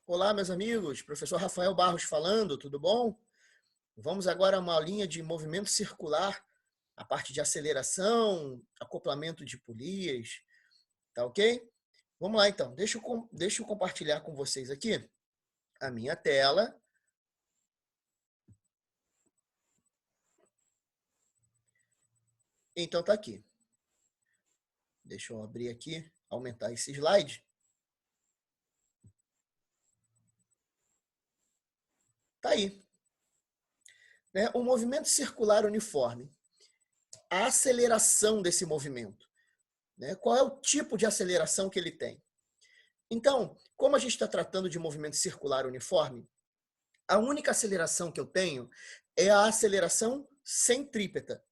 Olá, meus amigos. Professor Rafael Barros falando, tudo bom? Vamos agora a uma aulinha de movimento circular, a parte de aceleração, acoplamento de polias, tá ok? Vamos lá, então. Deixa eu compartilhar com vocês aqui a minha tela. Então, tá aqui. Deixa eu abrir aqui, aumentar esse slide. Tá aí, né? O movimento circular uniforme. A aceleração desse movimento, né? Qual é o tipo de aceleração que ele tem? Então, como a gente está tratando de movimento circular uniforme, a única aceleração que eu tenho é a aceleração centrípeta.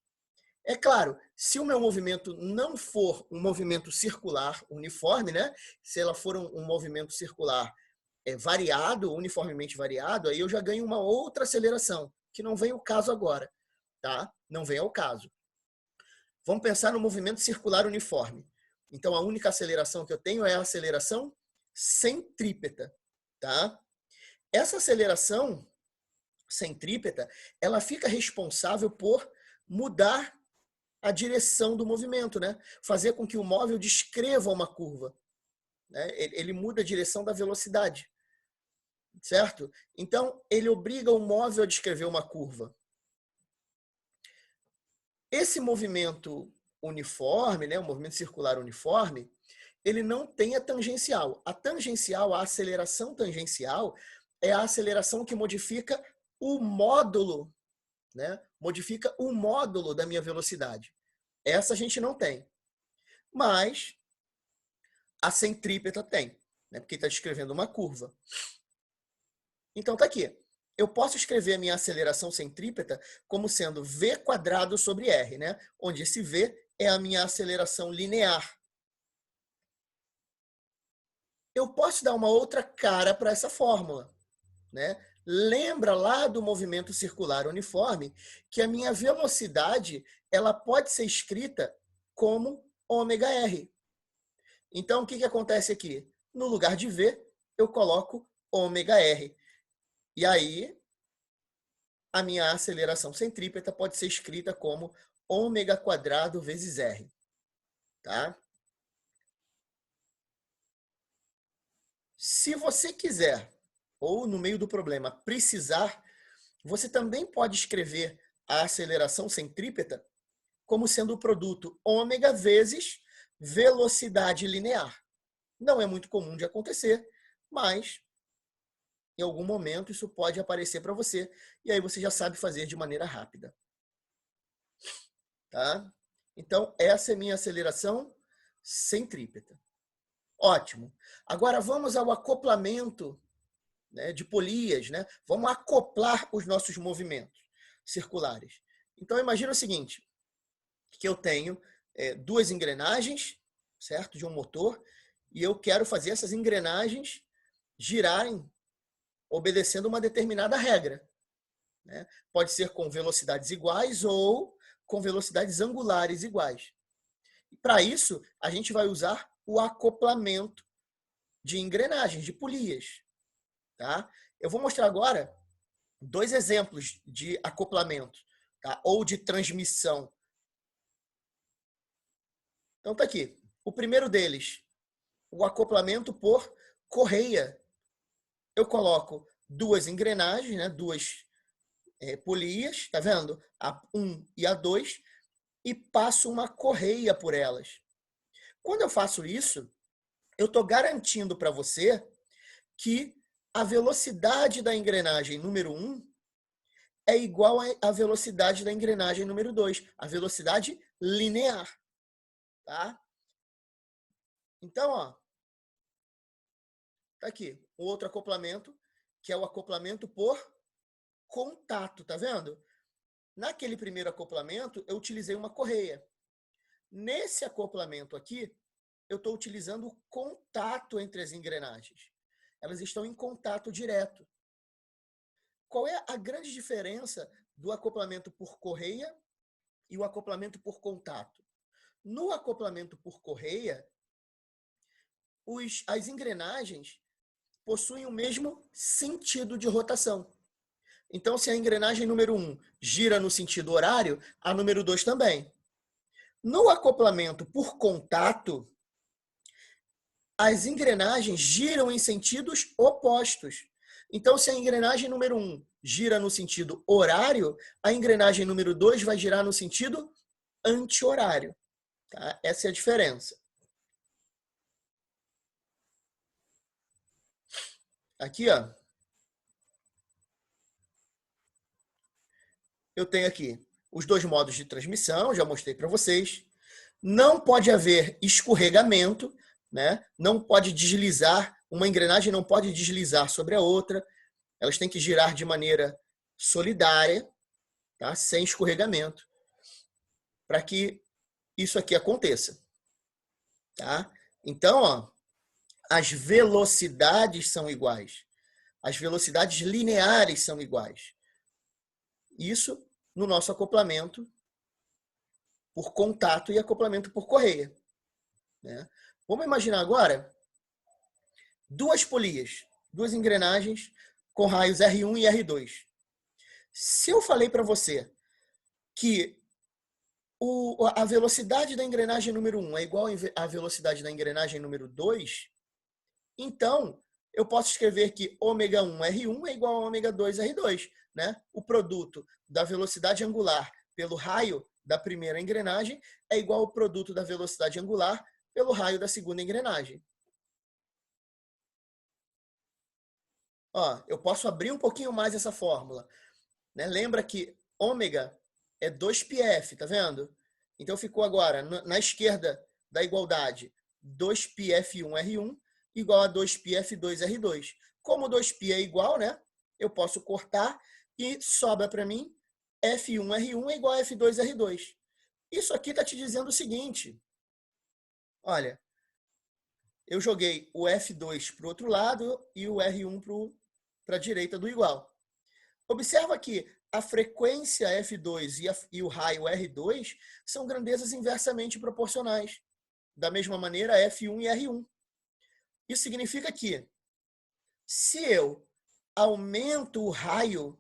É claro, se o meu movimento não for um movimento circular uniforme, né? Se ela for um movimento circular variado, uniformemente variado, aí eu já ganho uma outra aceleração, que não vem ao caso agora, tá? Não vem ao caso. Vamos pensar no movimento circular uniforme. Então, a única aceleração que eu tenho é a aceleração centrípeta, tá? Essa aceleração centrípeta, ela fica responsável por mudar a direção do movimento, né? Fazer com que o móvel descreva uma curva, né? Ele muda a direção da velocidade, certo? Então, ele obriga o móvel a descrever uma curva. Esse movimento uniforme, né, o movimento circular uniforme, ele não tem a tangencial. A tangencial, a aceleração tangencial, é a aceleração que modifica o módulo, né? Modifica o módulo da minha velocidade. Essa a gente não tem. Mas a centrípeta tem, né? Porque está descrevendo uma curva. Então tá aqui. Eu posso escrever a minha aceleração centrípeta como sendo v quadrado sobre r, né? Onde esse v é a minha aceleração linear. Eu posso dar uma outra cara para essa fórmula, né? Lembra lá do movimento circular uniforme que a minha velocidade ela pode ser escrita como ômega-r. Então, o que acontece aqui? No lugar de v, eu coloco ômega-r. E aí, a minha aceleração centrípeta pode ser escrita como ômega quadrado vezes r. Tá? Se você quiser, ou no meio do problema, precisar, você também pode escrever a aceleração centrípeta como sendo o produto ômega vezes velocidade linear. Não é muito comum de acontecer, mas em algum momento isso pode aparecer para você e aí você já sabe fazer de maneira rápida. Tá? Então, essa é minha aceleração centrípeta. Ótimo. Agora vamos ao acoplamento, né, de polias, né? Vamos acoplar os nossos movimentos circulares. Então, imagina o seguinte, que eu tenho duas engrenagens, certo? De um motor, e eu quero fazer essas engrenagens girarem obedecendo uma determinada regra, né? Pode ser com velocidades iguais ou com velocidades angulares iguais. Para isso, a gente vai usar o acoplamento de engrenagens, de polias. Tá? Eu vou mostrar agora dois exemplos de acoplamento, tá? Ou de transmissão. Então tá aqui. O primeiro deles, o acoplamento por correia. Eu coloco duas engrenagens, né? Duas polias, tá vendo? A 1 e a 2, e passo uma correia por elas. Quando eu faço isso, eu estou garantindo para você que a velocidade da engrenagem número 1 é igual à velocidade da engrenagem número 2, a velocidade linear. Tá? Então, ó, tá aqui um outro acoplamento, que é o acoplamento por contato, tá vendo? Naquele primeiro acoplamento, eu utilizei uma correia. Nesse acoplamento aqui, eu estou utilizando o contato entre as engrenagens. Elas estão em contato direto. Qual é a grande diferença do acoplamento por correia e o acoplamento por contato? No acoplamento por correia, as engrenagens possuem o mesmo sentido de rotação. Então, se a engrenagem número 1 gira no sentido horário, a número 2 também. No acoplamento por contato, as engrenagens giram em sentidos opostos. Então, se a engrenagem número 1 gira no sentido horário, a engrenagem número 2 vai girar no sentido anti-horário. Tá? Essa é a diferença. Aqui, ó, eu tenho aqui os dois modos de transmissão, já mostrei para vocês. Não pode haver escorregamento, né? Não pode deslizar, uma engrenagem não pode deslizar sobre a outra. Elas têm que girar de maneira solidária, tá? Sem escorregamento, para que isso aqui aconteça. Tá? Então, ó, as velocidades são iguais. As velocidades lineares são iguais. Isso no nosso acoplamento por contato e acoplamento por correia. Né? Vamos imaginar agora duas polias, duas engrenagens com raios R1 e R2. Se eu falei para você que a velocidade da engrenagem número 1 é igual à velocidade da engrenagem número 2, então eu posso escrever que ômega 1 R1 é igual a ômega 2 R2. Né? O produto da velocidade angular pelo raio da primeira engrenagem é igual ao produto da velocidade angular pelo raio da segunda engrenagem. Ó, eu posso abrir um pouquinho mais essa fórmula. Né? Lembra que ômega é 2πf, tá vendo? Então ficou agora, na esquerda da igualdade, 2πf1r1 igual a 2πf2r2. Como 2π é igual, né? Eu posso cortar e sobra para mim F1R1 é igual a F2R2. Isso aqui está te dizendo o seguinte. Olha, eu joguei o F2 para o outro lado e o R1 para a direita do igual. Observa que a frequência F2 e o raio R2 são grandezas inversamente proporcionais. Da mesma maneira, F1 e R1. Isso significa que, se eu aumento o raio,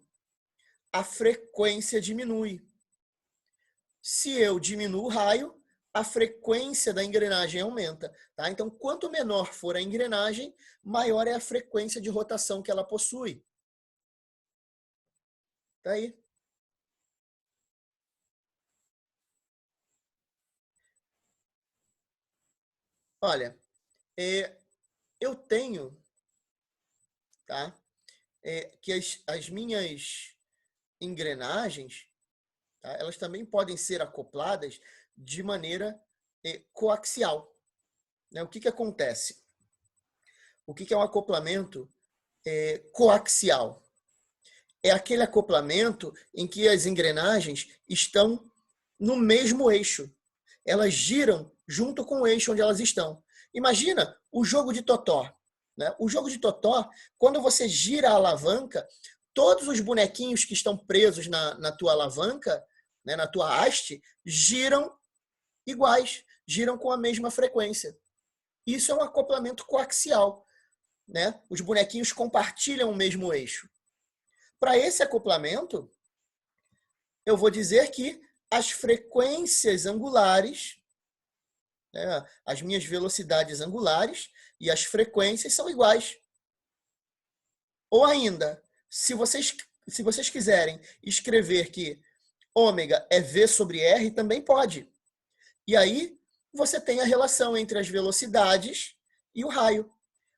a frequência diminui. Se eu diminuo o raio, a frequência da engrenagem aumenta. Tá? Então, quanto menor for a engrenagem, maior é a frequência de rotação que ela possui. Tá aí. Olha, eu tenho, tá? Que as minhas engrenagens, tá? Elas também podem ser acopladas de maneira coaxial. Né? O que acontece? O que é um acoplamento coaxial? É aquele acoplamento em que as engrenagens estão no mesmo eixo. Elas giram junto com o eixo onde elas estão. Imagina o jogo de totó. Né? O jogo de totó, quando você gira a alavanca, todos os bonequinhos que estão presos na tua alavanca, né, na tua haste, giram iguais, giram com a mesma frequência. Isso é um acoplamento coaxial. Né? Os bonequinhos compartilham o mesmo eixo. Para esse acoplamento, eu vou dizer que as frequências angulares, né, as minhas velocidades angulares e as frequências são iguais. Ou ainda, se vocês quiserem escrever que ômega é V sobre R, também pode. E aí, você tem a relação entre as velocidades e o raio.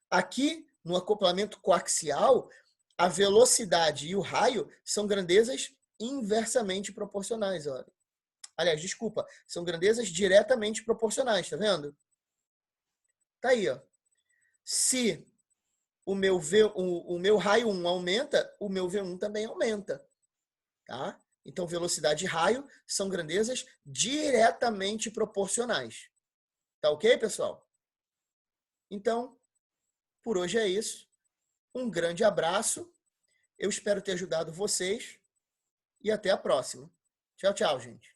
Aqui, no acoplamento coaxial, a velocidade e o raio são grandezas inversamente proporcionais. Olha. Aliás, desculpa, são grandezas diretamente proporcionais, tá vendo? Tá aí, ó. Se o meu raio 1 aumenta, o meu V1 também aumenta. Tá? Então, velocidade e raio são grandezas diretamente proporcionais. Tá ok, pessoal? Então, por hoje é isso. Um grande abraço. Eu espero ter ajudado vocês e até a próxima. Tchau, tchau, gente.